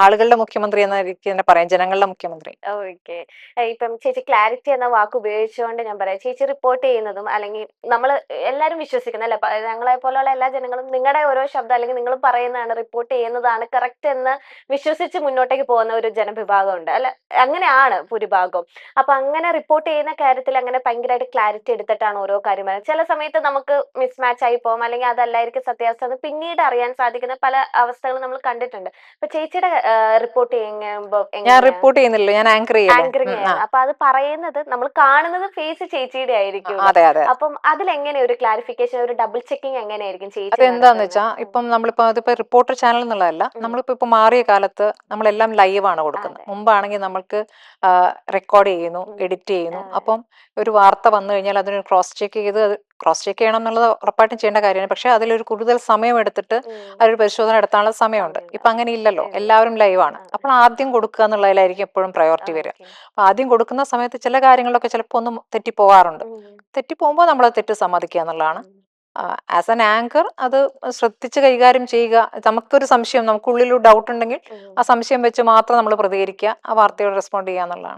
ആളുകളുടെ മുഖ്യമന്ത്രി എന്ന രീതിക്ക് തന്നെ പറയാം, ജനങ്ങളുടെ മുഖ്യമന്ത്രി. ഓക്കെ. ഇപ്പം ചേച്ചി ക്ലാരിറ്റി എന്ന വാക്ക് ഉപയോഗിച്ചുകൊണ്ട് ഞാൻ പറയാം. ചേച്ചി റിപ്പോർട്ട് ചെയ്യുന്നതും അല്ലെങ്കിൽ നമ്മള് എല്ലാരും വിശ്വസിക്കുന്ന അല്ലെ ഞങ്ങളെ പോലുള്ള എല്ലാ ജനങ്ങളും നിങ്ങളുടെ ഓരോ ശബ്ദം അല്ലെങ്കിൽ നിങ്ങൾ പറയുന്നതാണ് റിപ്പോർട്ട് ചെയ്യുന്നതാണ് കറക്റ്റ് എന്ന് വിശ്വസിച്ച് മുന്നോട്ടേക്ക് പോകുന്ന ഒരു ജനവിഭാഗം ഉണ്ട് അല്ല, അങ്ങനെയാണ് ഭൂരിഭാഗവും. അപ്പൊ അങ്ങനെ റിപ്പോർട്ട് ചെയ്യുന്ന കാര്യത്തിൽ അങ്ങനെ ഭയങ്കരമായിട്ട് ക്ലാരിറ്റി എടുത്തിട്ടാണ് ഓരോ കാര്യം പറയുന്നത്. ചില സമയത്ത് നമുക്ക് മിസ്മാച്ച് ആയി പോകും, അല്ലെങ്കിൽ അതല്ലായിരിക്കും സത്യാവസ്ഥ എന്ന് പിന്നീട് അറിയാൻ സാധിക്കുന്ന പല അവസ്ഥകളും നമ്മൾ കണ്ടിട്ടുണ്ട്. അപ്പൊ ചേച്ചിയുടെ റിപ്പോർട്ട് ചെയ്യുമ്പോ ഞാൻ എങ്ങനെയാ? റിപ്പോർട്ട് ചെയ്യുന്നില്ലല്ലോ, ഞാൻ ആങ്കർ ചെയ്യല്ലേ. ആങ്കറിങ് ആയിരുന്നു. അപ്പൊ അത് പറയുന്നത് നമ്മൾ കാണുന്നത് ഫേസ് ചേച്ചിയുടെ ആയിരിക്കുമല്ലോ. അതെ അതെ. അപ്പം അതിലെങ്ങനെ ഒരു ക്ലാരിഫിക്കേഷൻ, ഒരു ഡബിൾ ചെക്കിങ് എങ്ങനെയായിരിക്കും ചേച്ചി അതെന്താന്ന് നടത്തുന്നത്? വെച്ചാൽ, ഇപ്പം നമ്മളിപ്പോ അതിപ്പോ റിപ്പോർട്ടർ ചാനൽ എന്നുള്ളതല്ല, നമ്മളിപ്പോ മാറിയ കാലത്ത് നമ്മളെല്ലാം ലൈവാണ് കൊടുക്കുന്നത്. അതെ. മുമ്പാണെങ്കിൽ നമ്മൾക്ക് റെക്കോർഡ് ചെയ്യുന്നു, എഡിറ്റ് ചെയ്യുന്നു. അപ്പം ഒരു വാർത്ത വന്നു കഴിഞ്ഞാൽ അതിനൊരു ക്രോസ് ചെക്ക് ചെയ്ത്, അത് ക്രോസ് ചെക്ക് ചെയ്യണം എന്നുള്ളത് ഉറപ്പായിട്ടും ചെയ്യേണ്ട കാര്യമാണ്. പക്ഷെ അതിലൊരു കൂടുതൽ സമയം എടുത്തിട്ട് അതൊരു പരിശോധന നടത്താനുള്ള സമയമുണ്ട്. ഇപ്പൊ അങ്ങനെ ഇല്ലല്ലോ, എല്ലാവരും ലൈവാണ്. അപ്പോൾ ആദ്യം കൊടുക്കുക എന്നുള്ളതിലായിരിക്കും എപ്പോഴും പ്രയോറിറ്റി വരിക. അപ്പൊ ആദ്യം കൊടുക്കുന്ന സമയത്ത് ചില കാര്യങ്ങളൊക്കെ ചിലപ്പോൾ ഒന്ന് തെറ്റിപ്പോകാറുണ്ട്. തെറ്റിപ്പോകുമ്പോൾ നമ്മൾ തെറ്റ് സമ്മതിക്കുക എന്നുള്ളതാണ്. ആസ് എൻ ആങ്കർ അത് ശ്രദ്ധിച്ച് കൈകാര്യം ചെയ്യുക. നമുക്കൊരു സംശയം, നമുക്കുള്ളിൽ ഒരു ഡൗട്ട് ഉണ്ടെങ്കിൽ ആ സംശയം വെച്ച് മാത്രം നമ്മൾ പ്രതികരിക്കുക, ആ വാർത്തയോട് റെസ്പോണ്ട് ചെയ്യുക എന്നുള്ളതാണ്.